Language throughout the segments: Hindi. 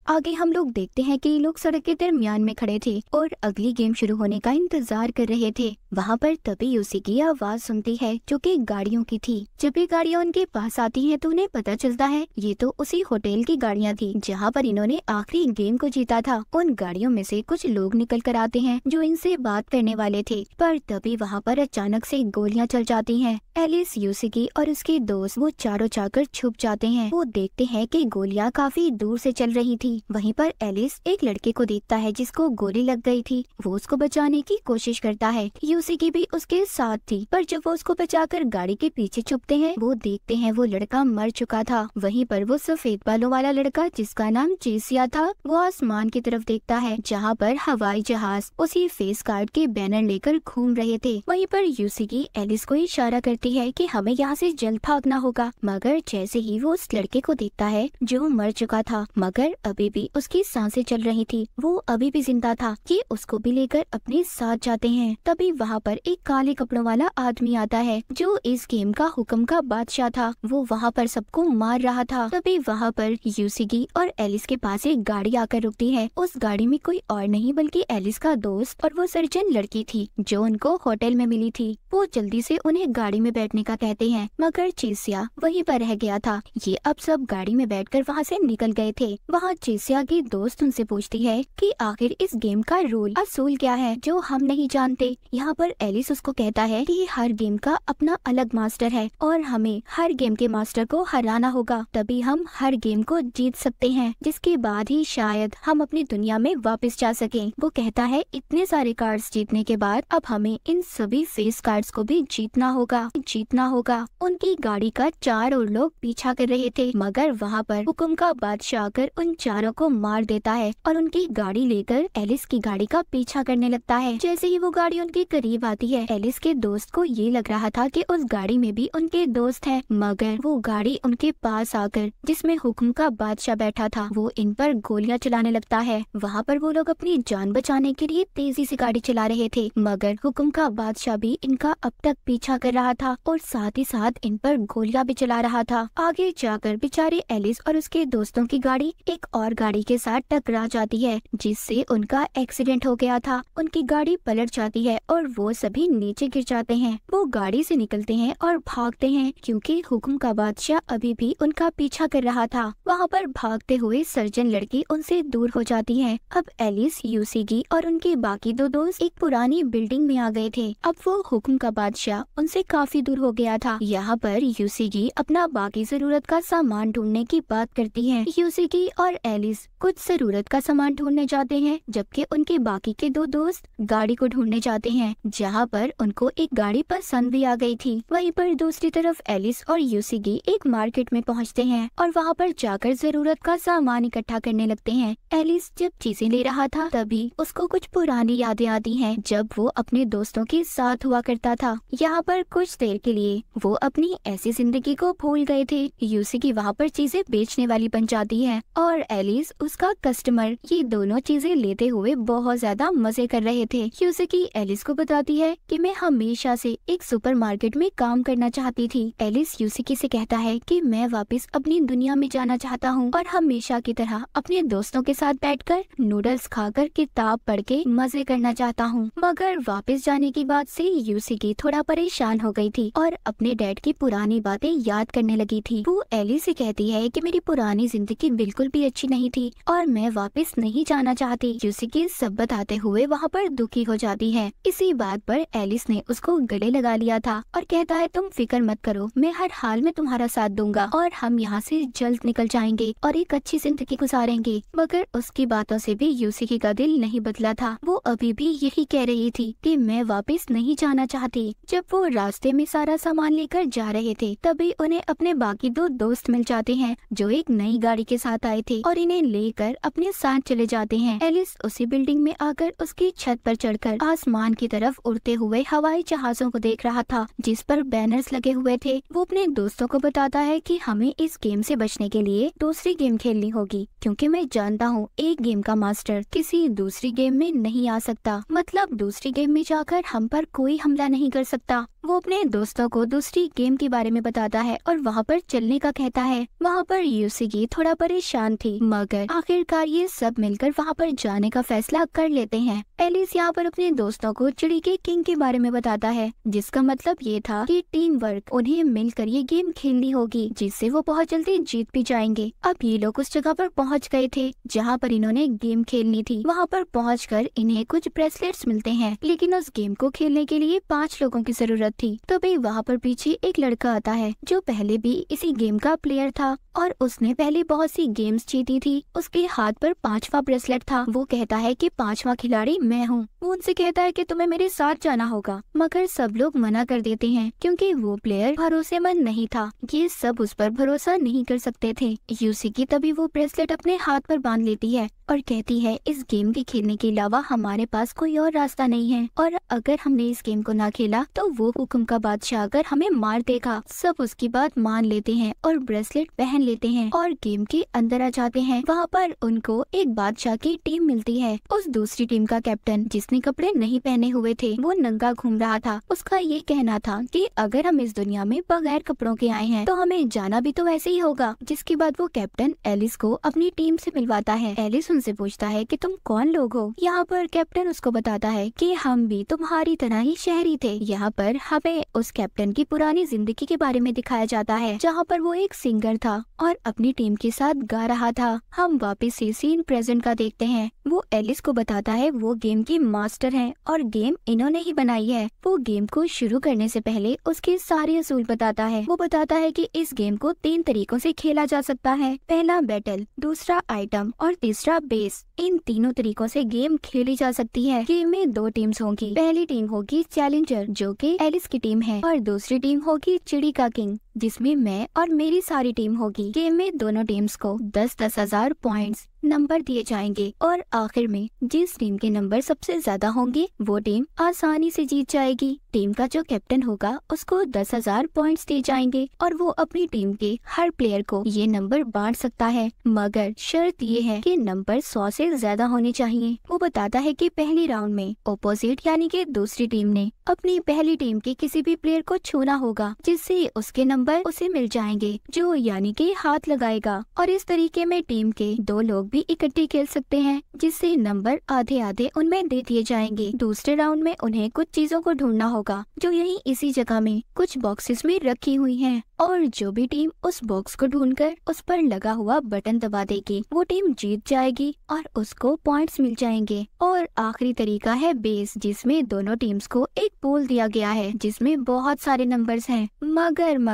आगे हम लोग देखते हैं कि लोग सड़क के दरमियान में खड़े थे और अगली गेम शुरू होने का इंतजार कर रहे थे। वहाँ पर तभी यूसी की आवाज सुनती है जो कि गाड़ियों की थी। जब ये गाड़ियाँ उनके पास आती हैं तो उन्हें पता चलता है ये तो उसी होटल की गाड़ियाँ थी जहाँ पर इन्होंने आखिरी गेम को जीता था। उन गाड़ियों में से कुछ लोग निकल कर आते हैं जो इनसे बात करने वाले थे, पर तभी वहाँ पर अचानक से गोलियां चल जाती हैं। एलिस, यूसी और उसके दोस्त वो चारों जाकर छुप जाते हैं। वो देखते हैं कि गोलियां काफी दूर से चल रही थी। वहीं पर एलिस एक लड़के को देखता है जिसको गोली लग गई थी। वो उसको बचाने की कोशिश करता है। यूसी भी उसके साथ थी, पर जब वो उसको बचाकर गाड़ी के पीछे छुपते हैं वो देखते हैं वो लड़का मर चुका था। वहीं पर वो सफेद बालों वाला लड़का जिसका नाम चेसिया था वो आसमान की तरफ देखता है जहाँ पर हवाई जहाज उसी फेस कार्ड के बैनर लेकर घूम रहे थे। वहीं पर यूसी एलिस को इशारा करती है कि हमें यहाँ से जल्द भागना होगा, मगर जैसे ही वो उस लड़के को देखता है जो मर चुका था मगर अभी भी उसकी सांसें चल रही थी, वो अभी भी जिंदा था, ये उसको भी लेकर अपने साथ जाते हैं। तभी वहाँ पर एक काले कपड़ों वाला आदमी आता है जो इस गेम का हुक्म का बादशाह था। वो वहाँ पर सबको मार रहा था। तभी वहाँ पर यूसी और एलिस के पास एक गाड़ी आकर रुकती है। उस गाड़ी में कोई और नहीं बल्कि एलिस का दोस्त और वो सर्जन लड़की थी जो उनको होटल में मिली थी। वो जल्दी से उन्हें गाड़ी में बैठने का कहते हैं, मगर चेसिया वहीं पर रह गया था। ये अब सब गाड़ी में बैठकर वहाँ से निकल गए थे। वहाँ चेसिया की दोस्त उनसे पूछती है कि आखिर इस गेम का रूल असूल क्या है जो हम नहीं जानते। यहाँ पर एलिस उसको कहता है कि हर गेम का अपना अलग मास्टर है और हमें हर गेम के मास्टर को हराना होगा, तभी हम हर गेम को जीत सकते हैं, जिसके बाद ही शायद हम अपनी दुनिया में वापस जा सकें। वो कहता है इतने सारे कार्ड्स जीतने के बाद अब हमें इन सभी फेस कार्ड्स को भी जीतना होगा। उनकी गाड़ी का चारों लोग पीछा कर रहे थे, मगर वहाँ पर हुक्म का बादशाह आकर उन चारों को मार देता है और उनकी गाड़ी लेकर एलिस की गाड़ी का पीछा करने लगता है। जैसे ही वो गाड़ी उनके करीब आती है एलिस के दोस्त को ये लग रहा था कि उस गाड़ी में भी उनके दोस्त हैं, मगर वो गाड़ी उनके पास आकर जिसमें हुक्म का बादशाह बैठा था वो इन पर गोलियां चलाने लगता है। वहाँ पर वो लोग अपनी जान बचाने के लिए तेजी से गाड़ी चला रहे थे, मगर हुक्म का बादशाह भी इनका अब तक पीछा कर रहा था और साथ ही साथ इन पर गोलियां भी चला रहा था। आगे जाकर बेचारे एलिस और उसके दोस्तों की गाड़ी एक और गाड़ी के साथ टकरा जाती है जिससे उनका एक्सीडेंट हो गया था। उनकी गाड़ी पलट जाती है और वो सभी नीचे गिर जाते हैं। वो गाड़ी से निकलते हैं और भागते हैं क्योंकि हुक्म का बादशाह अभी भी उनका पीछा कर रहा था। वहाँ पर भागते हुए सर्जन लड़की उनसे दूर हो जाती है। अब एलिस, यूसी और उनके बाकी दो दोस्त एक पुरानी बिल्डिंग में आ गए थे। अब वो हुक्म का बादशाह उनसे काफी दूर हो गया था। यहाँ पर यूसी अपना बाकी जरूरत का सामान ढूंढने की बात करती है। यूसी और एलिस कुछ जरूरत का सामान ढूंढने जाते हैं जबकि उनके बाकी के दो दोस्त गाड़ी को ढूंढने जाते हैं, जहाँ पर उनको एक गाड़ी पसंद भी आ गई थी। वहीं पर दूसरी तरफ एलिस और यूसी एक मार्केट में पहुँचते हैं और वहाँ पर जाकर जरूरत का सामान इकट्ठा करने लगते हैं। एलिस जब चीजें ले रहा था तभी उसको कुछ पुरानी यादें आती हैं जब वो अपने दोस्तों के साथ हुआ करता था। यहाँ पर कुछ देर के लिए वो अपनी ऐसी जिंदगी को भूल गए थे। यूसी वहाँ पर चीजें बेचने वाली बन जाती है और एलिस उसका कस्टमर। ये दोनों चीजें लेते हुए बहुत ज्यादा मजे कर रहे थे। यूसी एलिस को बताती है कि मैं हमेशा से एक सुपरमार्केट में काम करना चाहती थी। एलिस यूसी से कहता है कि मैं वापस अपनी दुनिया में जाना चाहता हूँ और हमेशा की तरह अपने दोस्तों के साथ बैठकर नूडल्स खाकर किताब पढ़ के मजे करना चाहता हूँ। मगर वापस जाने की बात से यूसी थोड़ा परेशान हो गई थी और अपने डैड की पुरानी बातें याद करने लगी थी। वो एलिस से कहती है कि मेरी पुरानी जिंदगी बिल्कुल भी अच्छी नहीं थी और मैं वापस नहीं जाना चाहती। यूसी सब बताते हुए वहाँ पर दुखी हो जाती है। इसी बात पर एलिस ने उसको गले लगा लिया था और कहता है तुम फिक्र मत करो, मैं हर हाल में तुम्हारा साथ दूंगा और हम यहाँ से जल्द निकल जाएंगे और एक अच्छी जिंदगी गुजारेंगे। मगर उसकी बातों से भी यूसी का दिल नहीं बदला था। वो अभी भी यही कह रही थी कि मैं वापस नहीं जाना चाहती। जब वो रास्ते में सारा सामान लेकर जा रहे थे तभी उन्हें अपने बाकी दो दोस्त मिल जाते हैं जो एक नई गाड़ी के साथ आए थे और इन्हें लेकर अपने साथ चले जाते हैं। एलिस उसी बिल्डिंग में आकर उसकी छत पर चढ़कर आसमान की तरफ उड़ते हुए हवाई जहाजों को देख रहा था जिस पर बैनर्स लगे हुए थे। वो अपने दोस्तों को बताता है कि हमें इस गेम से बचने के लिए दूसरी गेम खेलनी होगी क्योंकि मैं जानता हूँ एक गेम का मास्टर किसी दूसरी गेम में नहीं आ सकता, मतलब दूसरी गेम में जाकर हम पर कोई हमला नहीं कर सकता। वो अपने दोस्तों को दूसरी गेम के बारे में बताता है और वहाँ पर चलने का कहता है। वहाँ पर यूसिकी थोड़ा परेशान थी, मगर आखिरकार ये सब मिलकर वहाँ पर जाने का फैसला कर लेते हैं। एलिस यहाँ पर अपने दोस्तों को चिड़ी के किंग के बारे में बताता है, जिसका मतलब ये था कि टीम वर्क, उन्हें मिलकर ये गेम खेलनी होगी, जिससे वो बहुत जल्दी जीत भी जाएंगे। अब ये लोग उस जगह पर पहुँच गए थे जहाँ पर इन्होंने गेम खेलनी थी। वहाँ पर पहुँचकर इन्हें कुछ ब्रेसलेट्स मिलते हैं, लेकिन उस गेम को खेलने के लिए 5 लोगों की जरूरत थी। तभी वहाँ पर पीछे एक लड़का आता है जो पहले भी इसी गेम का प्लेयर था और उसने पहले बहुत सी गेम्स जीती थी। उसके हाथ पर 5वां ब्रेसलेट था। वो कहता है कि 5वां खिलाड़ी मैं हूँ। वो उनसे कहता है कि तुम्हें मेरे साथ जाना होगा, मगर सब लोग मना कर देते हैं क्योंकि वो प्लेयर भरोसेमंद नहीं था। ये सब उस पर भरोसा नहीं कर सकते थे। यूसिकी तभी वो ब्रेसलेट अपने हाथ पर बांध लेती है और कहती है, इस गेम के खेलने के अलावा हमारे पास कोई और रास्ता नहीं है, और अगर हमने इस गेम को ना खेला तो वो हुक्म का बादशाह आकर हमें मार देगा। सब उसकी बात मान लेते हैं और ब्रेसलेट पहन लेते हैं और गेम के अंदर आ जाते हैं। वहाँ पर उनको एक बादशाह की टीम मिलती है। उस दूसरी टीम का कैप्टन, जिसने कपड़े नहीं पहने हुए थे, वो नंगा घूम रहा था। उसका ये कहना था कि अगर हम इस दुनिया में बगैर कपड़ों के आए हैं तो हमें जाना भी तो ऐसे ही होगा। जिसके बाद वो कैप्टन एलिस को अपनी टीम से मिलवाता है। एलिस उनसे पूछता है कि तुम कौन लोग हो। यहाँ पर कैप्टन उसको बताता है कि हम भी तुम्हारी तरह ही शहरी थे। यहाँ पर हमें उस कैप्टन की पुरानी जिंदगी के बारे में दिखाया जाता है, जहाँ पर वो एक सिंगर था और अपनी टीम के साथ गा रहा था। हम वापस से सीन प्रेजेंट का देखते हैं। वो एलिस को बताता है वो गेम की मास्टर हैं और गेम इन्होंने ही बनाई है। वो गेम को शुरू करने से पहले उसके सारे असूल बताता है। वो बताता है कि इस गेम को 3 तरीकों से खेला जा सकता है। पहला बैटल, दूसरा आइटम और तीसरा बेस। इन तीनों तरीकों से गेम खेली जा सकती है। गेम में 2 टीम्स होंगी। पहली टीम होगी चैलेंजर, जो कि एलिस की टीम है, और दूसरी टीम होगी चिड़ी का किंग, जिसमें मैं और मेरी सारी टीम होगी। गेम में दोनों टीम्स को 10-10 हजार पॉइंट्स नंबर दिए जाएंगे और आखिर में जिस टीम के नंबर सबसे ज्यादा होंगे वो टीम आसानी से जीत जाएगी। टीम का जो कैप्टन होगा उसको 10,000 पॉइंट्स दिए जाएंगे और वो अपनी टीम के हर प्लेयर को ये नंबर बांट सकता है, मगर शर्त ये है कि नंबर 100 से ज्यादा होने चाहिए। वो बताता है कि पहले राउंड में ऑपोजिट यानी कि दूसरी टीम ने अपनी पहली टीम के किसी भी प्लेयर को छूना होगा, जिससे उसके नंबर उसे मिल जाएंगे, जो यानी कि हाथ लगाएगा। और इस तरीके में टीम के 2 लोग भी इकट्ठे खेल सकते हैं, जिससे नंबर आधे आधे उनमें दे दिए जाएंगे। दूसरे राउंड में उन्हें कुछ चीजों को ढूंढना होगा जो यहीं इसी जगह में कुछ बॉक्सेस में रखी हुई हैं, और जो भी टीम उस बॉक्स को ढूंढकर उस पर लगा हुआ बटन दबा देगी वो टीम जीत जाएगी और उसको पॉइंट्स मिल जाएंगे। और आखिरी तरीका है बेस, जिसमें दोनों टीम्स को एक पूल दिया गया है जिसमें बहुत सारे नंबर्स हैं। मगर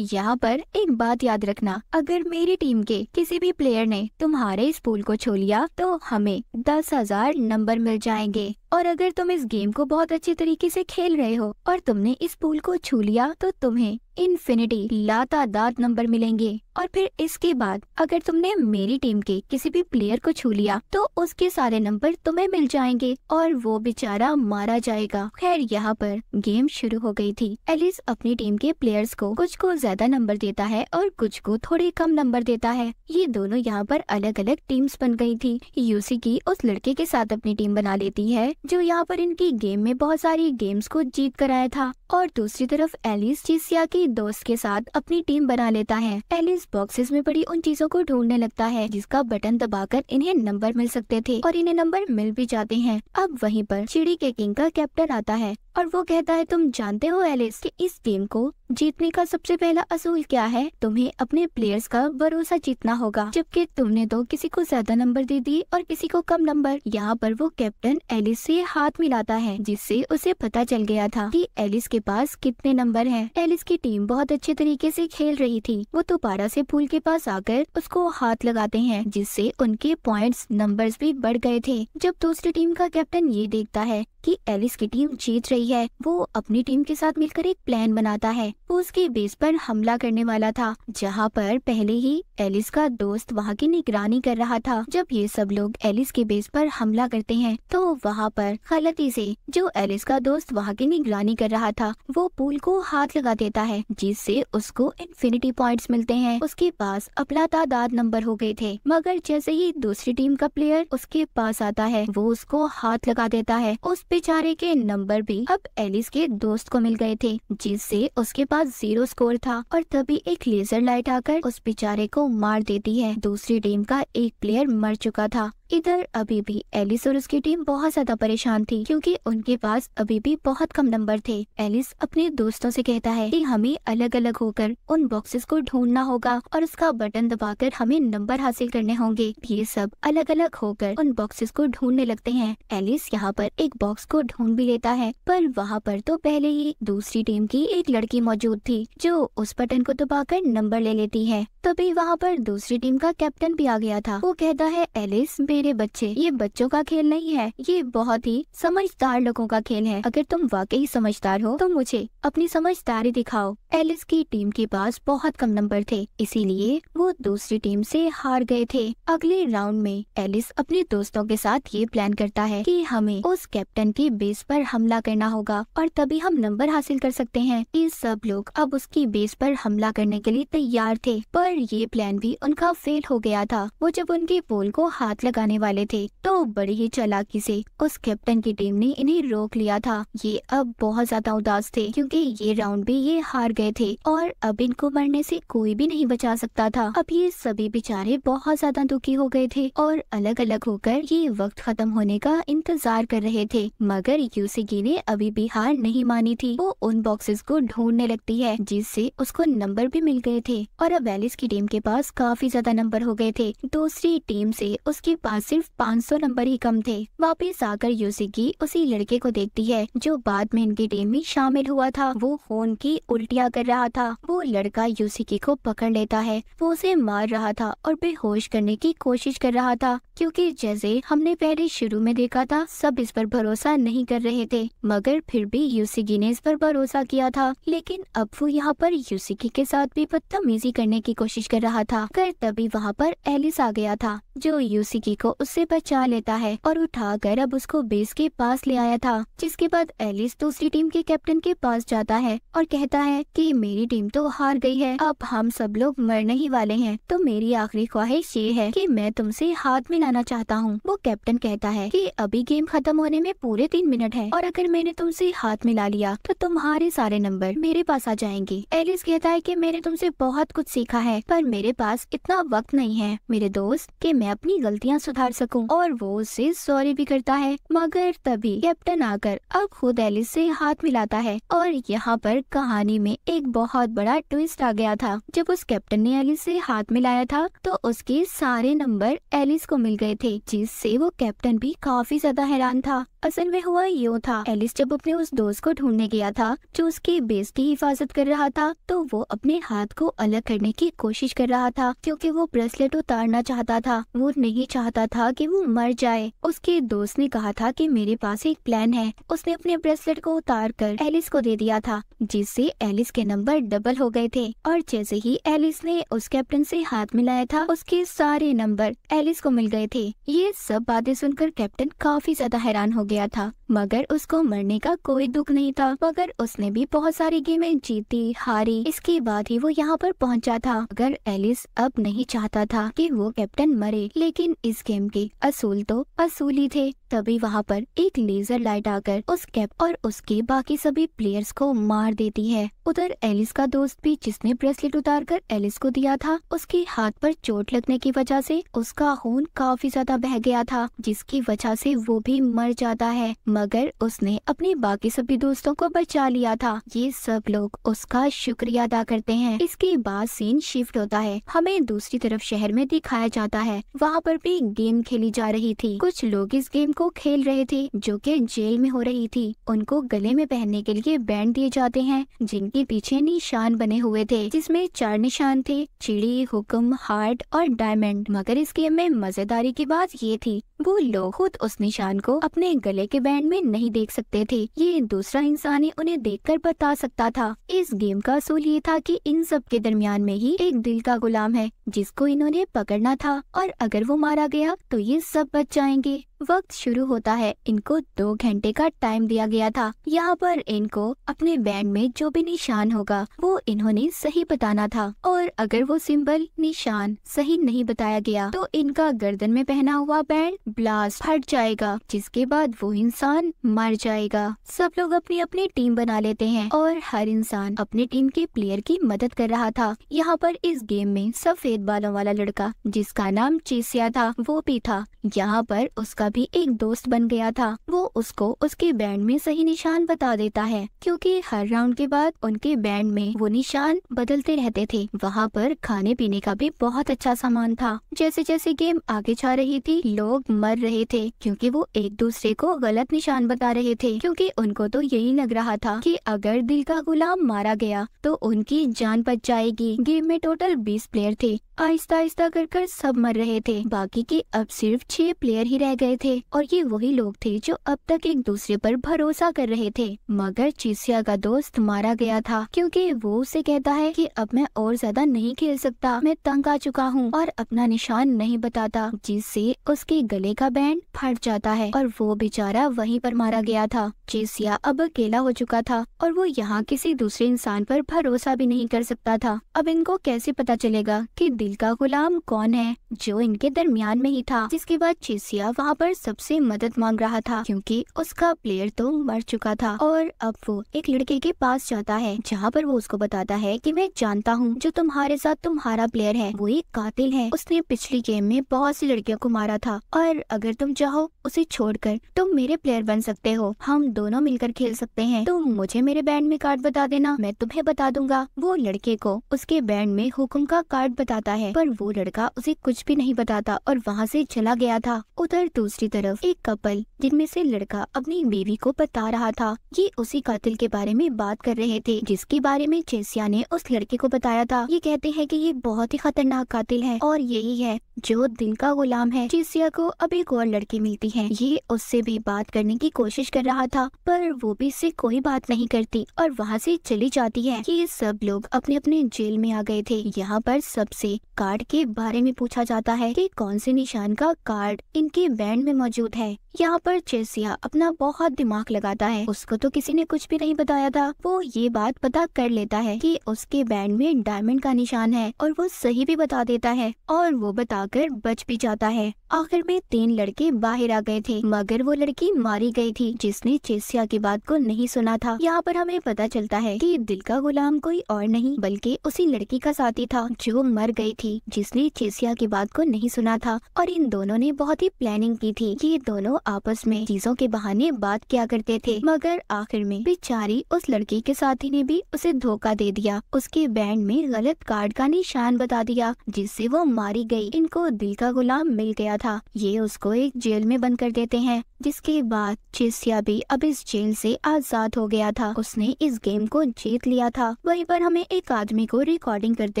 यहाँ पर एक बात याद रखना, अगर मेरी टीम के किसी भी प्लेयर ने तुम्हारे इस पूल को छू लिया तो हमें 10,000 नंबर मिल जाएंगे, और अगर तुम इस गेम को बहुत अच्छे तरीके से खेल रहे हो और तुमने इस पूल को छू लिया तो तुम्हें इन्फिनिटी लातादाद नंबर मिलेंगे। और फिर इसके बाद अगर तुमने मेरी टीम के किसी भी प्लेयर को छू लिया तो उसके सारे नंबर तुम्हें मिल जाएंगे और वो बेचारा मारा जाएगा। खैर, यहाँ पर गेम शुरू हो गई थी। एलिस अपनी टीम के प्लेयर्स को कुछ को ज्यादा नंबर देता है और कुछ को थोड़े कम नंबर देता है। ये दोनों यहाँ पर अलग अलग टीम्स बन गई थी। यूसिकी उस लड़के के साथ अपनी टीम बना लेती है जो यहाँ पर इनकी गेम में बहुत सारी गेम्स को जीत कर आया था, और दूसरी तरफ एलिस जिसिया की दोस्त के साथ अपनी टीम बना लेता है। एलिस बॉक्सेस में पड़ी उन चीजों को ढूंढने लगता है जिसका बटन दबाकर इन्हें नंबर मिल सकते थे, और इन्हें नंबर मिल भी जाते हैं। अब वहीं पर चिड़ी के किंग का कैप्टन आता है और वो कहता है, तुम जानते हो एलिस कि इस गेम को जीतने का सबसे पहला असूल क्या है? तुम्हें अपने प्लेयर्स का भरोसा जीतना होगा, जबकि तुमने तो किसी को ज्यादा नंबर दे दिए और किसी को कम नंबर। यहाँ पर वो कैप्टन एलिस से हाथ मिलाता है, जिससे उसे पता चल गया था कि एलिस के पास कितने नंबर हैं। एलिस की टीम बहुत अच्छे तरीके से खेल रही थी। वो दोबारा से पूल के पास आकर उसको हाथ लगाते हैं, जिससे उनके पॉइंट्स नंबर्स भी बढ़ गए थे। जब दूसरी टीम का कैप्टन ये देखता है कि एलिस की टीम जीत रही है, वो अपनी टीम के साथ मिलकर एक प्लान बनाता है। वो उसके बेस पर हमला करने वाला था, जहाँ पर पहले ही एलिस का दोस्त वहाँ की निगरानी कर रहा था। जब ये सब लोग एलिस के बेस पर हमला करते हैं तो वहाँ पर गलती से जो एलिस का दोस्त वहाँ की निगरानी कर रहा था वो पूल को हाथ लगा देता है, जिससे उसको इन्फिनिटी पॉइंट्स मिलते हैं। उसके पास अपना तादाद नंबर हो गए थे, मगर जैसे ही दूसरी टीम का प्लेयर उसके पास आता है वो उसको हाथ लगा देता है। उस बेचारे के नंबर भी अब एलिस के दोस्त को मिल गए थे, जिससे उसके पास 0 स्कोर था। और तभी एक लेजर लाइट आकर उस बेचारे को मार देती है। दूसरी टीम का एक प्लेयर मर चुका था। इधर अभी भी एलिस और उसकी टीम बहुत ज्यादा परेशान थी, क्योंकि उनके पास अभी भी बहुत कम नंबर थे। एलिस अपने दोस्तों से कहता है कि हमें अलग अलग होकर उन बॉक्सेस को ढूंढना होगा और उसका बटन दबाकर हमें नंबर हासिल करने होंगे। ये सब अलग अलग होकर उन बॉक्सेस को ढूंढने लगते हैं। एलिस यहाँ पर एक बॉक्स को ढूंढ भी लेता है, पर वहाँ पर तो पहले ही दूसरी टीम की एक लड़की मौजूद थी, जो उस बटन को दबाकर नंबर ले लेती है। तभी वहाँ पर दूसरी टीम का कैप्टन भी आ गया था। वो कहता है एलिस, मेरे बच्चे, ये बच्चों का खेल नहीं है, ये बहुत ही समझदार लोगों का खेल है। अगर तुम वाकई समझदार हो तो मुझे अपनी समझदारी दिखाओ। एलिस की टीम के पास बहुत कम नंबर थे, इसीलिए वो दूसरी टीम से हार गए थे। अगले राउंड में एलिस अपने दोस्तों के साथ ये प्लान करता है कि हमें उस कैप्टन के बेस पर हमला करना होगा और तभी हम नंबर हासिल कर सकते हैं। ये सब लोग अब उसकी बेस पर हमला करने के लिए तैयार थे, पर ये प्लान भी उनका फेल हो गया था। वो जब उनके पोल को हाथ लगाने वाले थे तो बड़ी ही चालाकी से उस कैप्टन की टीम ने इन्हें रोक लिया था। ये अब बहुत ज्यादा उदास थे, क्योंकि ये राउंड भी ये हार गए थे और अब इनको मरने से कोई भी नहीं बचा सकता था। अब ये सभी बेचारे बहुत ज्यादा दुखी हो गए थे और अलग अलग होकर ये वक्त खत्म होने का इंतजार कर रहे थे। मगर यूसिगी ने अभी भी हार नहीं मानी थी। वो उन बॉक्सेस को ढूंढने लगती है, जिससे उसको नंबर भी मिल गए थे और अब एलिस की टीम के पास काफी ज्यादा नंबर हो गए थे। दूसरी टीम से उसके पास सिर्फ 500 नंबर ही कम थे। वापस आकर यूसिगी उसी लड़के को देखती है जो बाद में इनकी टीम में शामिल हुआ था। वो खून की उल्टियाँ कर रहा था। वो लड़का यूसिगी को पकड़ लेता है। वो उसे मार रहा था और बेहोश करने की कोशिश कर रहा था, क्योंकि जैसे हमने पहले शुरू में देखा था, सब इस पर भरोसा नहीं कर रहे थे, मगर फिर भी यूसिगी ने इस पर भरोसा किया था। लेकिन अब वो यहाँ पर यूसिगी के साथ भी बदतमीजी करने की कोशिश कर रहा था। फिर तभी वहाँ पर एलिस आ गया था, जो यूसिगी को उससे बचा लेता है और उठाकर अब उसको बेस के पास ले आया था। जिसके बाद एलिस दूसरी टीम के कैप्टन के पास जाता है और कहता है कि मेरी टीम तो हार गई है, अब हम सब लोग मरने ही वाले हैं, तो मेरी आखिरी ख्वाहिश ये है कि मैं तुमसे हाथ मिलाना चाहता हूँ। वो कैप्टन कहता है कि अभी गेम खत्म होने में पूरे 3 मिनट है और अगर मैंने तुमसे हाथ मिला लिया तो तुम्हारे सारे नंबर मेरे पास आ जाएंगे। एलिस कहता है कि मैंने तुमसे बहुत कुछ सीखा है, पर मेरे पास इतना वक्त नहीं है मेरे दोस्त कि मैं अपनी गलतियाँ सुधार सकूं। और वो उससे सॉरी भी करता है। मगर तभी कैप्टन आकर अब खुद एलिस से हाथ मिलाता है और यहाँ पर कहानी में एक बहुत बड़ा ट्विस्ट आ गया था। जब उस कैप्टन ने एलिस से हाथ मिलाया था तो उसके सारे नंबर एलिस को मिल गए थे, जिससे वो कैप्टन भी काफी ज्यादा हैरान था। असल में हुआ यूँ था, एलिस जब अपने उस दोस्त को ढूंढने गया था जो उसकी बेस की हिफाजत कर रहा था, तो वो अपने हाथ को अलग करने की कोशिश कर रहा था, क्योंकि वो ब्रेसलेट उतारना चाहता था। वो नहीं चाहता था कि वो मर जाए। उसके दोस्त ने कहा था कि मेरे पास एक प्लान है। उसने अपने ब्रेसलेट को उतार कर एलिस को दे दिया था, जिससे एलिस के नंबर डबल हो गए थे। और जैसे ही एलिस ने उस कैप्टन से हाथ मिलाया था, उसके सारे नंबर एलिस को मिल गए थे। ये सब बातें सुनकर कैप्टन काफी ज्यादा हैरान हो गया था, मगर उसको मरने का कोई दुख नहीं था। मगर उसने भी बहुत सारी गेमें जीती हारी, इसके बाद ही वो यहाँ पर पहुँचा था। मगर एलिस अब नहीं चाहता था कि वो कैप्टन मरे, लेकिन इस गेम के असूल तो असूल ही थे। तभी वहाँ पर एक लेजर लाइट आकर उस कैप और उसके बाकी सभी प्लेयर्स को मार देती है। उधर एलिस का दोस्त भी, जिसने ब्रेसलेट उतारकर एलिस को दिया था, उसके हाथ पर चोट लगने की वजह से उसका खून काफी ज्यादा बह गया था, जिसकी वजह से वो भी मर जाता है। मगर उसने अपने बाकी सभी दोस्तों को बचा लिया था। ये सब लोग उसका शुक्रिया अदा करते हैं। इसके बाद सीन शिफ्ट होता है, हमें दूसरी तरफ शहर में दिखाया जाता है। वहाँ पर भी गेम खेली जा रही थी। कुछ लोग इस गेम को खेल रहे थे जो कि जेल में हो रही थी। उनको गले में पहनने के लिए बैंड दिए जाते हैं, जिनके पीछे निशान बने हुए थे, जिसमें 4 निशान थे, चिड़ी, हुक्म, हार्ट और डायमंड। मगर इस गेम में मजेदारी की बात ये थी, वो लोग खुद उस निशान को अपने गले के बैंड में नहीं देख सकते थे। ये दूसरा इंसान ही उन्हें देखकर बता सकता था। इस गेम का असूल ये था कि इन सब के दरमियान में ही एक दिल का गुलाम है, जिसको इन्होंने पकड़ना था, और अगर वो मारा गया तो ये सब बच जाएंगे। वक्त शुरू होता है। इनको 2 घंटे का टाइम दिया गया था। यहाँ पर इनको अपने बैंड में जो भी निशान होगा वो इन्होंने सही बताना था, और अगर वो सिंबल निशान सही नहीं बताया गया तो इनका गर्दन में पहना हुआ बैंड ब्लास्ट फट जाएगा, जिसके बाद वो इंसान मर जाएगा। सब लोग अपनी अपनी टीम बना लेते हैं और हर इंसान अपने टीम के प्लेयर की मदद कर रहा था। यहाँ पर इस गेम में सफेद बालों वाला लड़का जिसका नाम चेसिया था वो भी था। यहाँ पर उसका भी एक दोस्त बन गया था। वो उसको उसके बैंड में सही निशान बता देता है, क्योंकि हर राउंड के बाद उनके बैंड में वो निशान बदलते रहते थे। वहाँ पर खाने पीने का भी बहुत अच्छा सामान था। जैसे जैसे गेम आगे जा रही थी लोग मर रहे थे, क्योंकि वो एक दूसरे को गलत निशान बता रहे थे, क्योंकि उनको तो यही लग रहा था कि अगर दिल का गुलाम मारा गया तो उनकी जान बच जाएगी। गेम में टोटल 20 प्लेयर थे। आहिस्ता आहिस्ता कर सब मर रहे थे। बाकी के अब सिर्फ 6 प्लेयर ही रह गए थे, और ये वही लोग थे जो अब तक एक दूसरे पर भरोसा कर रहे थे। मगर चेसिया का दोस्त मारा गया था, क्योंकि वो उसे कहता है कि अब मैं और ज्यादा नहीं खेल सकता, मैं तंग आ चुका हूँ, और अपना निशान नहीं बताता, जिससे उसके गले का बैंड फट जाता है और वो बेचारा वहीं पर मारा गया था। चेसिया अब अकेला हो चुका था और वो यहाँ किसी दूसरे इंसान पर भरोसा भी नहीं कर सकता था। अब इनको कैसे पता चलेगा कि दिल का गुलाम कौन है, जो इनके दरमियान में ही था। जिसके बाद चेसिया वहाँ पर सबसे मदद मांग रहा था, क्योंकि उसका प्लेयर तो मर चुका था। और अब वो एक लड़के के पास जाता है, जहाँ पर वो उसको बताता है कि मैं जानता हूँ जो तुम्हारे साथ तुम्हारा प्लेयर है वो एक कातिल है। उसने पिछली गेम में बहुत सी लड़कियों को मारा था, और अगर तुम चाहो उसे छोड़कर तुम मेरे प्लेयर बन सकते हो, हम दोनों मिलकर खेल सकते हैं। तुम मुझे मेरे बैंड में कार्ड बता देना, मैं तुम्हें बता दूंगा। वो लड़के को उसके बैंड में हुक्म का कार्ड बताता है, पर वो लड़का उसे कुछ भी नहीं बताता और वहाँ से चला गया था। उधर दूसरी तरफ एक कपल जिनमें से लड़का अपनी बीवी को बता रहा था, ये उसी कातिल के बारे में बात कर रहे थे जिसके बारे में चेसिया ने उस लड़के को बताया था। ये कहते हैं कि ये बहुत ही खतरनाक कातिल है और यही है जो दिल का गुलाम है। चेसिया को अब एक और लड़की मिलती है, ये उससे भी बात करने की कोशिश कर रहा था, पर वो भी इससे कोई बात नहीं करती और वहाँ से चली जाती है। ये सब लोग अपने अपने जेल में आ गए थे। यहाँ पर सबसे कार्ड के बारे में पूछा जाता है कि कौन से निशान का कार्ड इनके बैंड में मौजूद है। यहाँ पर चेसिया अपना बहुत दिमाग लगाता है, उसको तो किसी ने कुछ भी नहीं बताया था। वो ये बात पता कर लेता है कि उसके बैंड में डायमंड का निशान है, और वो सही भी बता देता है और वो बताकर बच भी जाता है। आखिर में 3 लड़के बाहर आ गए थे, मगर वो लड़की मारी गई थी जिसने चेसिया की बात को नहीं सुना था। यहाँ पर हमें पता चलता है कि दिल का गुलाम कोई और नहीं बल्कि उसी लड़की का साथी था जो मर गई थी, जिसने चेसिया की बात को नहीं सुना था। और इन दोनों ने बहुत ही प्लानिंग की थी। ये दोनों आपस में चीजों के बहाने बात किया करते थे, मगर आखिर में बेचारी उस लड़की के साथी ने भी उसे धोखा दे दिया, उसके बैंड में गलत कार्ड का निशान बता दिया, जिससे वो मारी गई। इनको दिल का गुलाम मिल गया था। ये उसको एक जेल में बंद कर देते हैं, जिसके बाद चेसिया भी अब इस जेल से आजाद हो गया था। उसने इस गेम को जीत लिया था। वहीं पर हमें एक आदमी को रिकॉर्डिंग करते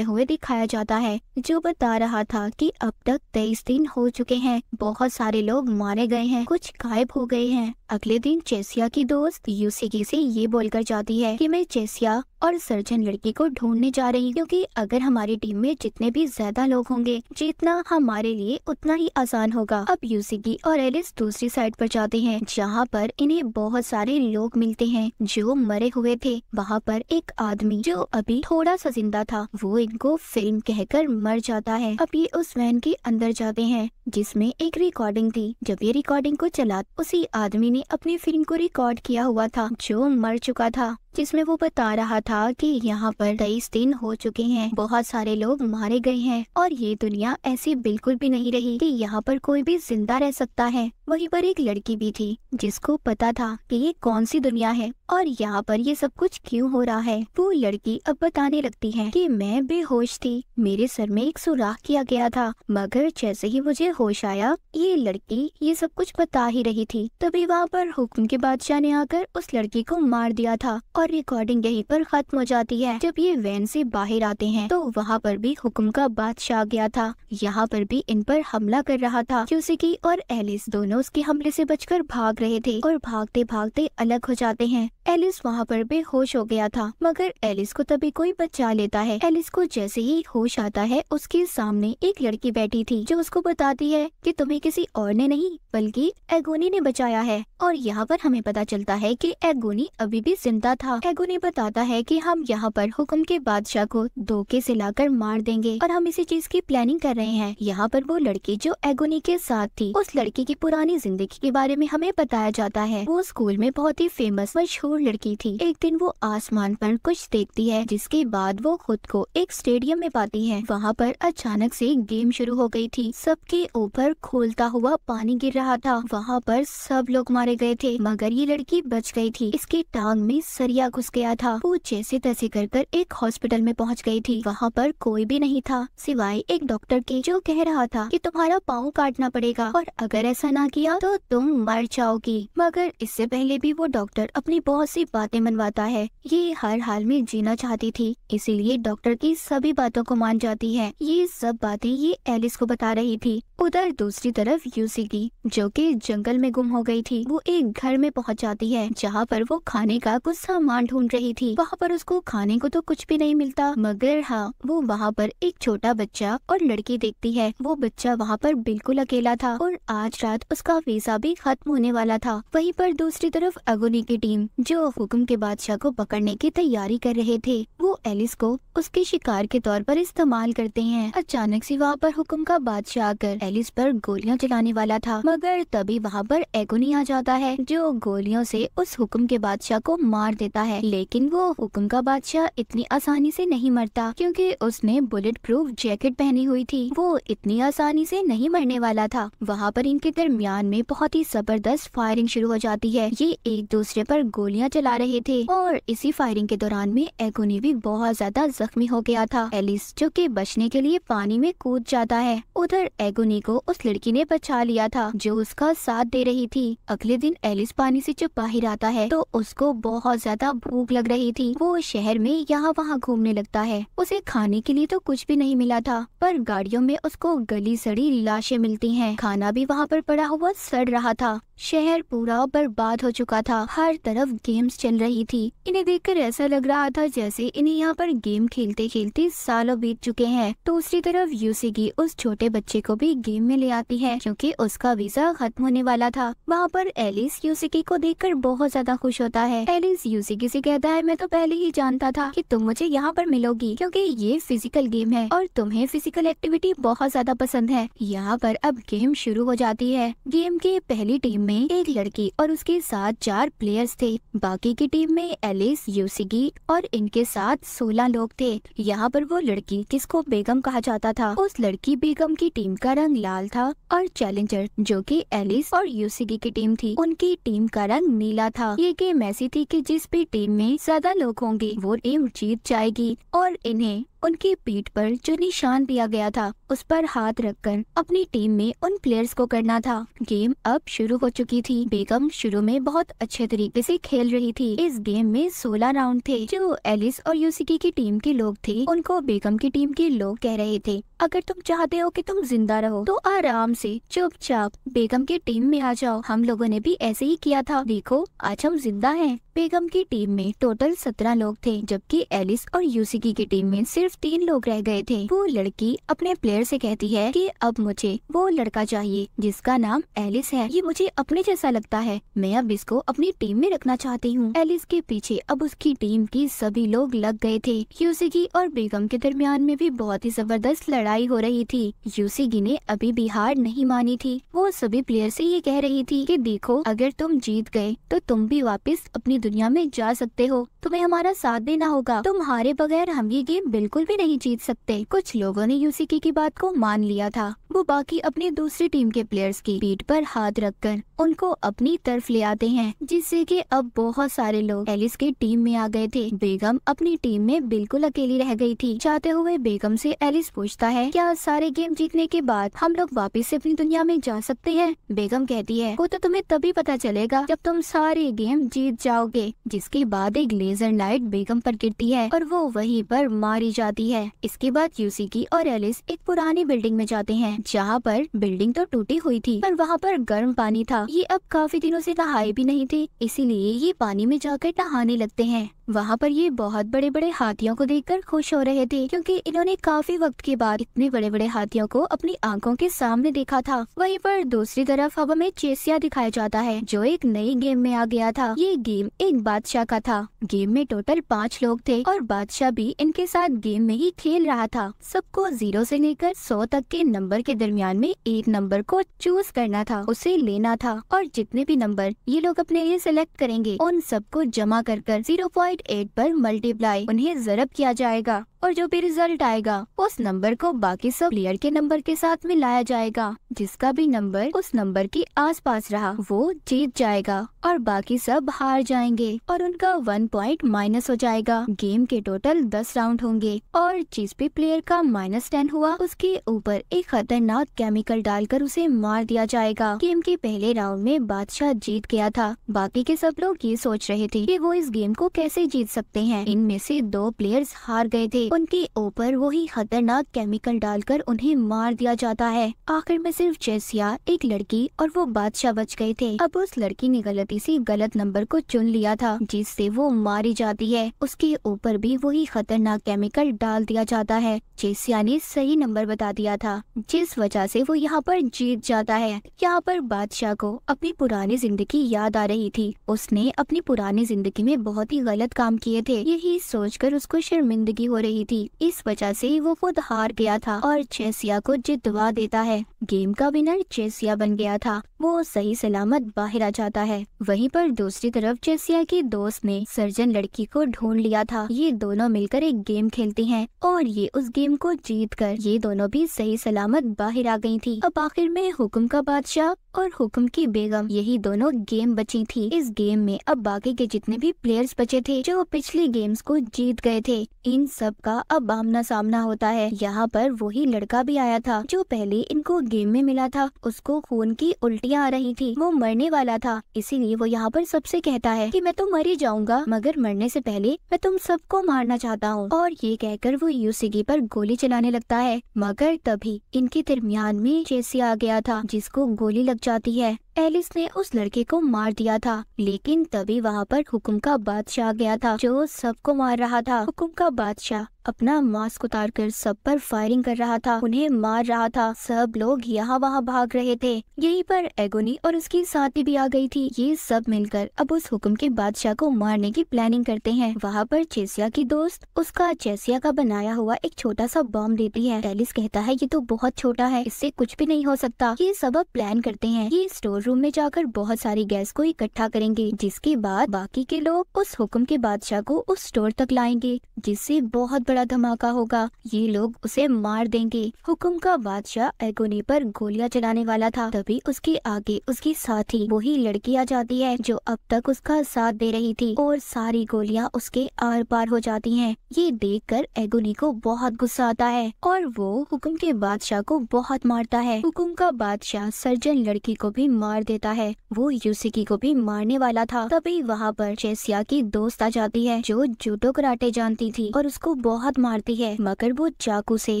हुए दिखाया जाता है, जो बता रहा था कि अब तक 23 दिन हो चुके हैं, बहुत सारे लोग मारे गए हैं, कुछ गायब हो गए हैं। अगले दिन चेसिया की दोस्त यूसिकी से ये बोलकर जाती है कि मैं चेसिया और सर्जन लड़की को ढूंढने जा रही हूँ, क्योंकि अगर हमारी टीम में जितने भी ज्यादा लोग होंगे जीतना हमारे लिए उतना ही आसान होगा। अब यूसिकी और एलिस दूसरी साइड पर जाते हैं, जहाँ पर इन्हें बहुत सारे लोग मिलते हैं जो मरे हुए थे। वहाँ पर एक आदमी जो अभी थोड़ा सा जिंदा था, वो इनको फिल्म कहकर मर जाता है। अब ये उस वैन के अंदर जाते हैं जिसमें एक रिकॉर्डिंग थी। जब ये रिकॉर्डिंग को चला, उसी आदमी ने अपनी फिल्म को रिकॉर्ड किया हुआ था जो मर चुका था, जिसमें वो बता रहा था कि यहाँ पर 23 दिन हो चुके हैं, बहुत सारे लोग मारे गए हैं और ये दुनिया ऐसी बिल्कुल भी नहीं रही कि यहाँ पर कोई भी जिंदा रह सकता है। वहीं पर एक लड़की भी थी जिसको पता था कि ये कौन सी दुनिया है और यहाँ पर ये सब कुछ क्यों हो रहा है। वो लड़की अब बताने लगती है कि मैं बेहोश थी, मेरे सर में एक सुराख किया गया था, मगर जैसे ही मुझे होश आया ये लड़की ये सब कुछ बता ही रही थी। तभी वहाँ पर हुक्म के बादशाह ने आकर उस लड़की को मार दिया था और रिकॉर्डिंग यहीं पर खत्म हो जाती है। जब ये वैन से बाहर आते हैं तो वहाँ पर भी हुक्म का बादशाह आ गया था। यहाँ पर भी इन पर हमला कर रहा था। यूसिकी और एलिस दोनों उसके हमले से बचकर भाग रहे थे और भागते भागते अलग हो जाते हैं। एलिस वहाँ पर बेहोश हो गया था, मगर एलिस को तभी कोई बचा लेता है। एलिस को जैसे ही होश आता है उसके सामने एक लड़की बैठी थी जो उसको बताती है कि तुम्हें किसी और ने नहीं बल्कि एगोनी ने बचाया है। और यहाँ पर हमें पता चलता है कि एगोनी अभी भी जिंदा था। एगोनी बताता है कि हम यहाँ पर हुक्म के बादशाह को धोखे से लाकर मार देंगे और हम इसी चीज की प्लानिंग कर रहे हैं। यहाँ पर वो लड़की जो एगोनी के साथ थी, उस लड़की की पुरानी जिंदगी के बारे में हमें बताया जाता है। वो स्कूल में बहुत ही फेमस मशहूर लड़की थी। एक दिन वो आसमान पर कुछ देखती है, जिसके बाद वो खुद को एक स्टेडियम में पाती है। वहाँ पर अचानक से गेम शुरू हो गई थी। सबके ऊपर खोलता हुआ पानी गिर रहा था। वहाँ पर सब लोग मारे गए थे, मगर ये लड़की बच गई थी। इसके टांग में सरिया घुस गया था। वो जैसे तैसे कर एक हॉस्पिटल में पहुँच गई थी। वहाँ पर कोई भी नहीं था सिवाय एक डॉक्टर के, जो कह रहा था कि तुम्हारा पाँव काटना पड़ेगा और अगर ऐसा ना किया तो तुम मर जाओगी। मगर इससे पहले भी वो डॉक्टर अपनी बहुत सी बातें मनवाता है। ये हर हाल में जीना चाहती थी, इसीलिए डॉक्टर की सभी बातों को मान जाती है। ये सब बातें ये एलिस को बता रही थी। उधर दूसरी तरफ यूसिकी, जो कि जंगल में गुम हो गई थी, वो एक घर में पहुंच जाती है जहां पर वो खाने का कुछ सामान ढूंढ रही थी। वहां पर उसको खाने को तो कुछ भी नहीं मिलता, मगर हाँ, वो वहां पर एक छोटा बच्चा और लड़की देखती है। वो बच्चा वहां पर बिल्कुल अकेला था और आज रात उसका वीजा भी खत्म होने वाला था। वहीं पर दूसरी तरफ एगोनी की टीम, जो हुक्म के बादशाह को पकड़ने की तैयारी कर रहे थे, वो एलिस को उसके शिकार के तौर पर इस्तेमाल करते हैं। अचानक से वहाँ पर हुक्म का बादशाह आकर एलिस पर गोलियां चलाने वाला था, मगर तभी वहाँ पर एगोनी आ जाता है, जो गोलियों से उस हुक्म के बादशाह को मार देता है। लेकिन वो हुक्म का बादशाह इतनी आसानी से नहीं मरता, क्योंकि उसने बुलेट प्रूफ जैकेट पहनी हुई थी। वो इतनी आसानी से नहीं मरने वाला था। वहाँ पर इनके दरमियान में बहुत ही जबरदस्त फायरिंग शुरू हो जाती है। ये एक दूसरे पर गोलियां चला रहे थे और इसी फायरिंग के दौरान में एगोनी भी बहुत ज्यादा जख्मी हो गया था। एलिस, जो कि बचने के लिए पानी में कूद जाता है। उधर एगोनी को उस लड़की ने बचा लिया था जो उसका साथ दे रही थी। अगले दिन एलिस पानी से जब बाहर आता है तो उसको बहुत ज्यादा भूख लग रही थी। वो शहर में यहाँ वहाँ घूमने लगता है। उसे खाने के लिए तो कुछ भी नहीं मिला था, पर गाड़ियों में उसको गली सड़ी लाशें मिलती हैं। खाना भी वहाँ पर पड़ा हुआ सड़ रहा था। शहर पूरा बर्बाद हो चुका था। हर तरफ गेम्स चल रही थी। इन्हें देखकर ऐसा लग रहा था जैसे इन्हें यहाँ पर गेम खेलते खेलते सालों बीत चुके हैं। दूसरी तरफ यूसिकी उस छोटे बच्चे को भी गेम में ले आती है, क्योंकि उसका वीजा खत्म होने वाला था। वहाँ पर एलिस यूसिकी को देखकर बहुत ज्यादा खुश होता है। एलिस यूसिकी से कहता है, मैं तो पहले ही जानता था कि तुम मुझे यहाँ पर मिलोगी, क्योंकि ये फिजिकल गेम है और तुम्हें फिजिकल एक्टिविटी बहुत ज्यादा पसंद है। यहाँ पर अब गेम शुरू हो जाती है। गेम की पहली टीम में एक लड़की और उसके साथ 4 प्लेयर्स थे। बाकी की टीम में एलिस, यूसिकी और इनके साथ 16 लोग थे। यहाँ पर वो लड़की, जिसको बेगम कहा जाता था, उस लड़की बेगम की टीम का रंग लाल था और चैलेंजर, जो कि एलिस और यूसिकी की टीम थी, उनकी टीम का रंग नीला था। ये गेम ऐसी थी कि जिस भी टीम में ज्यादा लोग होंगे वो टीम जीत जाएगी और इन्हें उनकी पीठ पर जो निशान दिया गया था उस पर हाथ रखकर अपनी टीम में उन प्लेयर्स को करना था। गेम अब शुरू हो चुकी थी। बेगम शुरू में बहुत अच्छे तरीके से खेल रही थी। इस गेम में 16 राउंड थे। जो एलिस और यूसिकी की टीम के लोग थे, उनको बेगम की टीम के लोग कह रहे थे, अगर तुम चाहते हो कि तुम जिंदा रहो तो आराम से चुपचाप बेगम की टीम में आ जाओ। हम लोगों ने भी ऐसे ही किया था, देखो आज हम जिंदा हैं। बेगम की टीम में टोटल 17 लोग थे, जबकि एलिस और यूसिकी की टीम में सिर्फ 3 लोग रह गए थे। वो लड़की अपने प्लेयर से कहती है कि अब मुझे वो लड़का चाहिए जिसका नाम एलिस है। ये मुझे अपने जैसा लगता है, मैं अब इसको अपनी टीम में रखना चाहती हूँ। एलिस के पीछे अब उसकी टीम की सभी लोग लग गए थे। यूसिकी और बेगम के दरमियान में भी बहुत ही जबरदस्त लड़ाई हो रही थी। यूसिकी ने अभी भी हार नहीं मानी थी। वो सभी प्लेयर से ये कह रही थी कि देखो, अगर तुम जीत गए तो तुम भी वापस अपनी दुनिया में जा सकते हो, तुम्हें हमारा साथ देना होगा। तुम्हारे बगैर हम ये गेम बिल्कुल भी नहीं जीत सकते। कुछ लोगों ने यूसिकी की बात को मान लिया था। वो बाकी अपनी दूसरी टीम के प्लेयर्स की पीठ पर हाथ रखकर उनको अपनी तरफ ले आते हैं, जिससे कि अब बहुत सारे लोग एलिस के टीम में आ गए थे। बेगम अपनी टीम में बिल्कुल अकेली रह गई थी। चाहते हुए बेगम से एलिस पूछता है, क्या सारे गेम जीतने के बाद हम लोग वापस से अपनी दुनिया में जा सकते हैं? बेगम कहती है, वो तो तुम्हें तभी पता चलेगा जब तुम सारे गेम जीत जाओगे। जिसके बाद एक लेजर लाइट बेगम पर गिरती है और वो वहीं पर मारी जाती है। इसके बाद यूसिकी और एलिस एक पुरानी बिल्डिंग में जाते हैं, जहाँ पर बिल्डिंग तो टूटी हुई थी पर वहाँ पर गर्म पानी था। ये अब काफी दिनों से नहाए भी नहीं थे, इसीलिए ये पानी में जाकर नहाने लगते हैं। वहाँ पर ये बहुत बड़े बड़े हाथियों को देखकर खुश हो रहे थे, क्योंकि इन्होंने काफी वक्त के बाद इतने बड़े बड़े हाथियों को अपनी आंखों के सामने देखा था। वहीं पर दूसरी तरफ हवा में चेसिया दिखाया जाता है, जो एक नई गेम में आ गया था। ये गेम एक बादशाह का था। गेम में टोटल 5 लोग थे और बादशाह भी इनके साथ गेम में ही खेल रहा था। सबको 0 से लेकर 100 तक के नंबर के दरमियान में एक नंबर को चूज करना था, उसे लेना था और जितने भी नंबर ये लोग अपने लिए सिलेक्ट करेंगे उन सबको जमा कर 0.8 पर मल्टीप्लाई उन्हें ज़रब किया जाएगा और जो भी रिजल्ट आएगा उस नंबर को बाकी सब प्लेयर के नंबर के साथ मिलाया जाएगा। जिसका भी नंबर उस नंबर के आसपास रहा वो जीत जाएगा और बाकी सब हार जाएंगे और उनका 1 पॉइंट माइनस हो जाएगा। गेम के टोटल 10 राउंड होंगे और जिस भी प्लेयर का -10 हुआ उसके ऊपर एक खतरनाक केमिकल डालकर उसे मार दिया जाएगा। गेम के पहले राउंड में बादशाह जीत गया था। बाकी के सब लोग ये सोच रहे थे कि वो इस गेम को कैसे जीत सकते हैं। इनमें से 2 प्लेयर्स हार गए थे, उनके ऊपर वही खतरनाक केमिकल डालकर उन्हें मार दिया जाता है। आखिर में सिर्फ चेसिया, एक लड़की और वो बादशाह बच गए थे। अब उस लड़की ने गलती से गलत नंबर को चुन लिया था, जिससे वो मारी जाती है। उसके ऊपर भी वही खतरनाक केमिकल डाल दिया जाता है। चेसिया ने सही नंबर बता दिया था, जिस वजह से वो यहाँ पर जीत जाता है। यहाँ पर बादशाह को अपनी पुरानी जिंदगी याद आ रही थी। उसने अपनी पुरानी जिंदगी में बहुत ही गलत काम किए थे, यही सोचकर उसको शर्मिंदगी हो रही थी। इस वजह से वो खुद हार गया था और चेसिया को जितवा देता है। गेम का विनर चेसिया बन गया था। वो सही सलामत बाहर आ जाता है। वहीं पर दूसरी तरफ चेसिया की दोस्त ने सर्जन लड़की को ढूंढ लिया था। ये दोनों मिलकर एक गेम खेलती हैं और ये उस गेम को जीतकर ये दोनों भी सही सलामत बाहर आ गई थी। अब आखिर में हुक्म का बादशाह और हुक्म की बेगम यही दोनों गेम बची थी। इस गेम में अब बाकी के जितने भी प्लेयर्स बचे थे जो पिछले गेम्स को जीत गए थे, इन सब का अब आमना सामना होता है। यहाँ पर वही लड़का भी आया था जो पहले इनको गेम में मिला था। उसको खून की उल्टियाँ आ रही थी, वो मरने वाला था। इसीलिए वो यहाँ पर सबसे कहता है कि मैं तो मर ही जाऊंगा, मगर मरने से पहले मैं तुम सबको मारना चाहता हूँ। और ये कहकर वो यूसिकी पर गोली चलाने लगता है, मगर तभी इनके दरमियान में चेसिया आ गया था, जिसको गोली लग जाती है। एलिस ने उस लड़के को मार दिया था, लेकिन तभी वहाँ पर हुक्म का बादशाह आ गया था जो सबको मार रहा था। हुक्म का बादशाह अपना मास्क उतारकर सब पर फायरिंग कर रहा था, उन्हें मार रहा था। सब लोग यहाँ वहाँ भाग रहे थे। यहीं पर एगोनी और उसकी साथी भी आ गई थी। ये सब मिलकर अब उस हुक्म के बादशाह को मारने की प्लानिंग करते हैं। वहाँ पर चेसिया की दोस्त उसका चेसिया का बनाया हुआ एक छोटा सा बम देती है। एलिस कहता है ये तो बहुत छोटा है, इससे कुछ भी नहीं हो सकता। ये सब अब प्लान करते हैं। ये स्टोर रूम में जाकर बहुत सारी गैस को इकट्ठा करेंगे, जिसके बाद बाकी के लोग उस हुक्म के बादशाह को उस स्टोर तक लाएंगे, जिससे बहुत बड़ा धमाका होगा। ये लोग उसे मार देंगे। हुक्म का बादशाह एगोनी पर गोलियां चलाने वाला था, तभी उसके आगे उसकी साथी वही लड़की आ जाती है जो अब तक उसका साथ दे रही थी और सारी गोलियां उसके आर पार हो जाती हैं। ये देखकर एगोनी को बहुत गुस्सा आता है और वो हुक्म के बादशाह को बहुत मारता है। हुक्म का बादशाह सर्जन लड़की को भी मार देता है। वो यूसिकी को भी मारने वाला था। तभी वहाँ पर चेसिया की दोस्त आ जाती है जो जूडो कराटे जानती थी और उसको बहुत मारती है, मगर वो चाकू से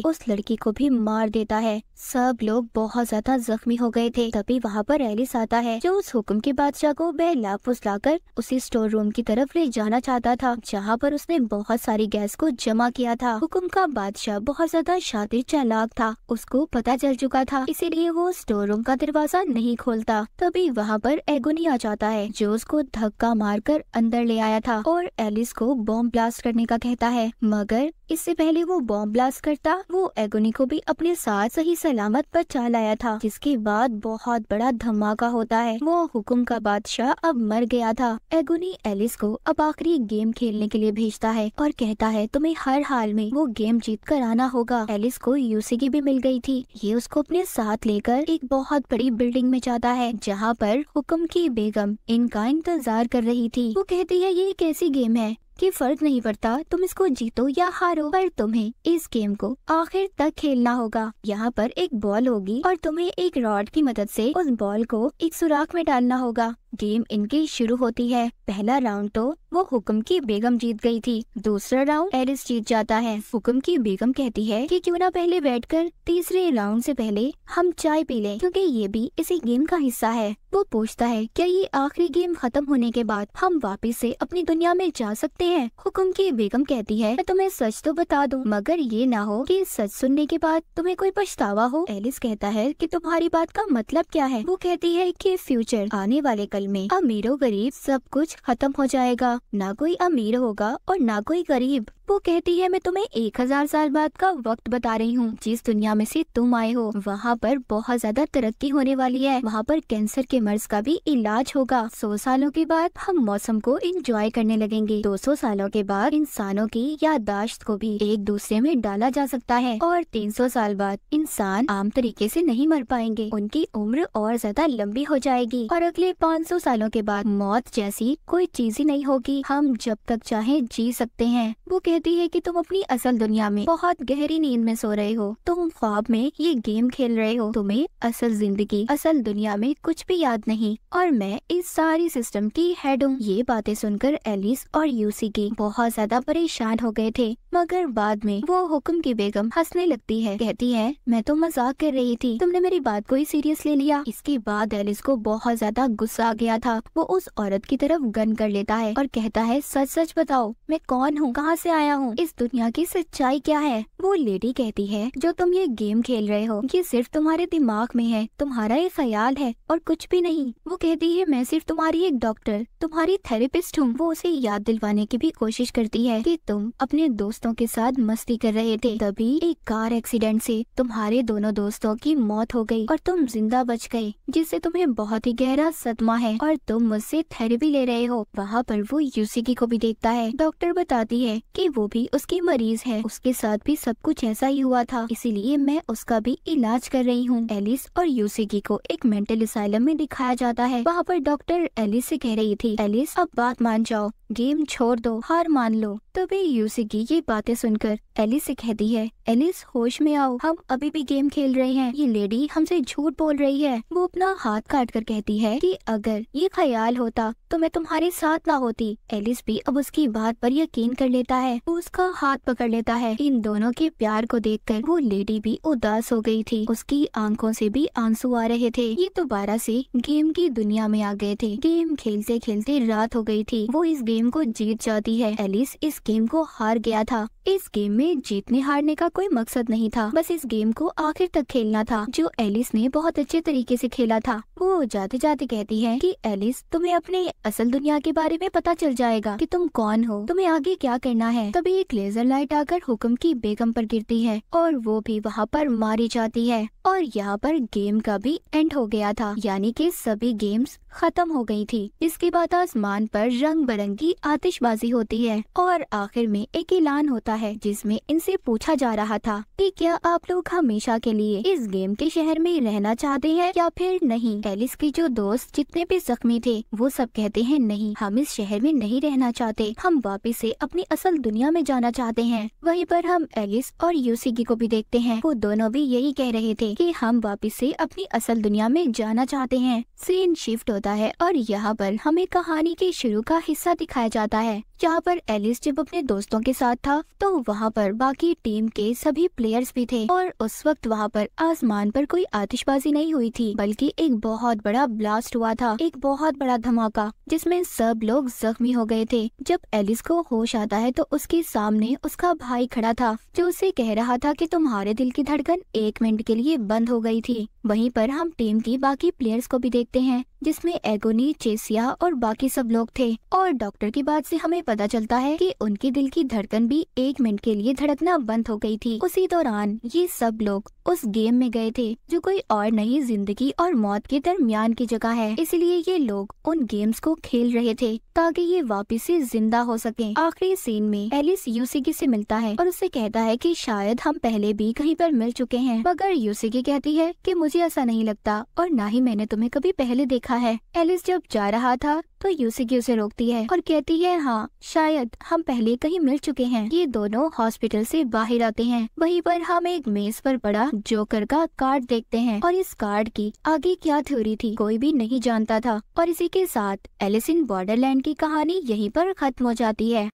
उस लड़की को भी मार देता है। सब लोग बहुत ज्यादा जख्मी हो गए थे। तभी वहाँ पर एलिस आता है जो उस हुक्म के बादशाह को बहला फुसलाकर उसी स्टोर रूम की तरफ ले जाना चाहता था, जहाँ पर उसने बहुत सारी गैस को जमा किया था। हुक्म का बादशाह बहुत ज्यादा शातिर चालाक था, उसको पता चल चुका था, इसीलिए वो स्टोर रूम का दरवाजा नहीं खोलता। तभी वहाँ पर एगोनी आ जाता है जो उसको धक्का मारकर अंदर ले आया था और एलिस को बॉम्ब ब्लास्ट करने का कहता है, मगर इससे पहले वो बॉम्ब ब्लास्ट करता, वो एगोनी को भी अपने साथ सही सलामत बचा लाया था, जिसके बाद बहुत बड़ा धमाका होता है। वो हुक्म का बादशाह अब मर गया था। एगोनी एलिस को अब आखिरी गेम खेलने के लिए भेजता है और कहता है तुम्हें हर हाल में वो गेम जीत कर आना होगा। एलिस को यूसीकी भी मिल गई थी। ये उसको अपने साथ लेकर एक बहुत बड़ी बिल्डिंग में जाता है, जहाँ पर हुक्म की बेगम इनका इंतजार कर रही थी। वो कहती है ये एक ऐसी गेम है कि फर्क नहीं पड़ता तुम इसको जीतो या हारो, पर तुम्हें इस गेम को आखिर तक खेलना होगा। यहाँ पर एक बॉल होगी और तुम्हें एक रॉड की मदद से उस बॉल को एक सुराख में डालना होगा। गेम इनकी शुरू होती है। पहला राउंड तो वो हुक्म की बेगम जीत गई थी, दूसरा राउंड एलिस जीत जाता है। हुक्म की बेगम कहती है कि क्यों ना पहले बैठकर तीसरे राउंड से पहले हम चाय पी लें, क्योंकि ये भी इसी गेम का हिस्सा है। वो पूछता है क्या ये आखिरी गेम खत्म होने के बाद हम वापस से अपनी दुनिया में जा सकते हैं? हुक्म की बेगम कहती है मैं तुम्हें सच तो बता दूं, मगर ये ना हो कि सच सुनने के बाद तुम्हें कोई पछतावा हो। एलिस कहता है कि तुम्हारी बात का मतलब क्या है? वो कहती है कि फ्यूचर आने वाले कल में अमीरों गरीब सब कुछ खत्म हो जाएगा, ना कोई अमीर होगा और ना कोई गरीब। वो कहती है मैं तुम्हें 1000 साल बाद का वक्त बता रही हूँ। जिस दुनिया में से तुम आए हो वहाँ पर बहुत ज्यादा तरक्की होने वाली है। वहाँ पर कैंसर के मर्ज का भी इलाज होगा। 100 सालों के बाद हम मौसम को एंजॉय करने लगेंगे। 200 सालों के बाद इंसानों की याददाश्त को भी एक दूसरे में डाला जा सकता है और 300 साल बाद इंसान आम तरीके से नहीं मर पाएंगे, उनकी उम्र और ज्यादा लंबी हो जाएगी और अगले 500 सालों के बाद मौत जैसी कोई चीज ही नहीं होगी, हम जब तक चाहे जी सकते हैं। वो कहती है कि तुम अपनी असल दुनिया में बहुत गहरी नींद में सो रहे हो, तुम ख्वाब में ये गेम खेल रहे हो, तुम्हें असल जिंदगी असल दुनिया में कुछ भी याद नहीं और मैं इस सारी सिस्टम की हेड हूँ। ये बातें सुनकर एलिस और यूसीकी बहुत ज्यादा परेशान हो गए थे, मगर बाद में वो हुक्म की बेगम हंसने लगती है, कहती है मैं तो मजाक कर रही थी, तुमने मेरी बात को ही सीरियस ले लिया। इसके बाद एलिस को बहुत ज्यादा गुस्सा आ गया था। वो उस औरत की तरफ गन कर लेता है और कहता है सच सच बताओ मैं कौन हूँ, कहाँ से आया हूँ, इस दुनिया की सच्चाई क्या है? वो लेडी कहती है जो तुम ये गेम खेल रहे हो ये सिर्फ तुम्हारे दिमाग में है, तुम्हारा ये ख्याल है और कुछ भी नहीं। वो कहती है मैं सिर्फ तुम्हारी एक डॉक्टर, तुम्हारी थेरेपिस्ट हूँ। वो उसे याद दिलवाने की भी कोशिश करती है कि तुम अपने दोस्तों के साथ मस्ती कर रहे थे, तभी एक कार एक्सीडेंट से तुम्हारे दोनों दोस्तों की मौत हो गई और तुम जिंदा बच गए, जिससे तुम्हें बहुत ही गहरा सदमा है और तुम मुझसे थेरेपी ले रहे हो। वहाँ पर वो यूसीकी को भी देखता है। डॉक्टर बताती है कि वो भी उसकी मरीज है, उसके साथ भी सब कुछ ऐसा ही हुआ था, इसीलिए मैं उसका भी इलाज कर रही हूँ। एलिस और यूसीकी को एक मेंटल असाइलम में दिखाया जाता है। वहाँ पर डॉक्टर एलिस से कह रही थी एलिस अब बात मान जाओ, गेम छोड़ दो, हार मान लो। तभी यूसीकी ये बातें सुनकर एलिस से कहती है एलिस होश में आओ, हम अभी भी गेम खेल रहे हैं, ये लेडी हमसे झूठ बोल रही है। वो अपना हाथ काट कर कहती है कि अगर ये ख्याल होता तो मैं तुम्हारे साथ ना होती। एलिस भी अब उसकी बात पर यकीन कर लेता है, वो उसका हाथ पकड़ लेता है। इन दोनों के प्यार को देखकर वो लेडी भी उदास हो गई थी, उसकी आंखों से भी आंसू आ रहे थे। ये दोबारा से गेम की दुनिया में आ गए थे। गेम खेलते खेलते रात हो गई थी, वो इस गेम को जीत जाती है। एलिस इस गेम को हार गया था। इस गेम में जीतने हारने का कोई मकसद नहीं था, बस इस गेम को आखिर तक खेलना था, जो एलिस ने बहुत अच्छे तरीके से खेला था। वो जाते जाते कहती है कि एलिस तुम्हें अपने असल दुनिया के बारे में पता चल जाएगा कि तुम कौन हो, तुम्हें आगे क्या करना है। तभी एक लेजर लाइट आकर हुक्म की बेगम पर गिरती है और वो भी वहाँ पर मारी जाती है और यहाँ पर गेम का भी एंड हो गया था, यानी कि सभी गेम्स खत्म हो गई थी। इसके बाद आसमान पर रंग बिरंगी आतिशबाजी होती है और आखिर में एक ऐलान होता है जिसमें इनसे पूछा जा रहा था कि क्या आप लोग हमेशा के लिए इस गेम के शहर में रहना चाहते हैं या फिर नहीं। एलिस के जो दोस्त जितने भी जख्मी थे वो सब कहते हैं नहीं, हम इस शहर में नहीं रहना चाहते, हम वापस से अपनी असल दुनिया में जाना चाहते हैं। वहीं पर हम एलिस और यूसीकी को भी देखते हैं, वो दोनों भी यही कह रहे थे कि हम वापस से अपनी असल दुनिया में जाना चाहते हैं। सीन शिफ्ट होता है और यहाँ पर हमें कहानी के शुरू का हिस्सा दिखाया जाता है, जहाँ पर एलिस जब अपने दोस्तों के साथ था तो वहाँ पर बाकी टीम के सभी प्लेयर्स भी थे और उस वक्त वहाँ पर आसमान पर कोई आतिशबाजी नहीं हुई थी, बल्कि एक बहुत बड़ा ब्लास्ट हुआ था, एक बहुत बड़ा धमाका जिसमें सब लोग जख्मी हो गए थे। जब एलिस को होश आता है तो उसके सामने उसका भाई खड़ा था, जो उसे कह रहा था कि तुम्हारे दिल की धड़कन 1 मिनट के लिए बंद हो गई थी। वहीं पर हम टीम की बाकी प्लेयर्स को भी देखते हैं, जिसमें एगोनी, चेसिया और बाकी सब लोग थे। और डॉक्टर की बात से हमें पता चलता है कि उनके दिल की धड़कन भी 1 मिनट के लिए धड़कना बंद हो गई थी। उसी दौरान ये सब लोग उस गेम में गए थे जो कोई और नहीं, जिंदगी और मौत के दरमियान की जगह है। इसलिए ये लोग उन गेम्स को खेल रहे थे ताकि ये वापस से जिंदा हो सके। आखिरी सीन में एलिस यूसिकी से मिलता है और उससे कहता है कि शायद हम पहले भी कहीं पर मिल चुके हैं, मगर यूसिकी कहती है कि मुझे ऐसा नहीं लगता और ना ही मैंने तुम्हें कभी पहले देखा है। एलिस जब जा रहा था तो यूसिकी उसे रोकती है और कहती है हाँ, शायद हम पहले कहीं मिल चुके हैं। ये दोनों हॉस्पिटल से बाहर आते हैं। वहीं पर हम एक मेज पर पड़ा जोकर का कार्ड देखते हैं और इस कार्ड की आगे क्या थ्योरी थी कोई भी नहीं जानता था। और इसी के साथ एलिस इन बॉर्डरलैंड की कहानी यहीं पर खत्म हो जाती है।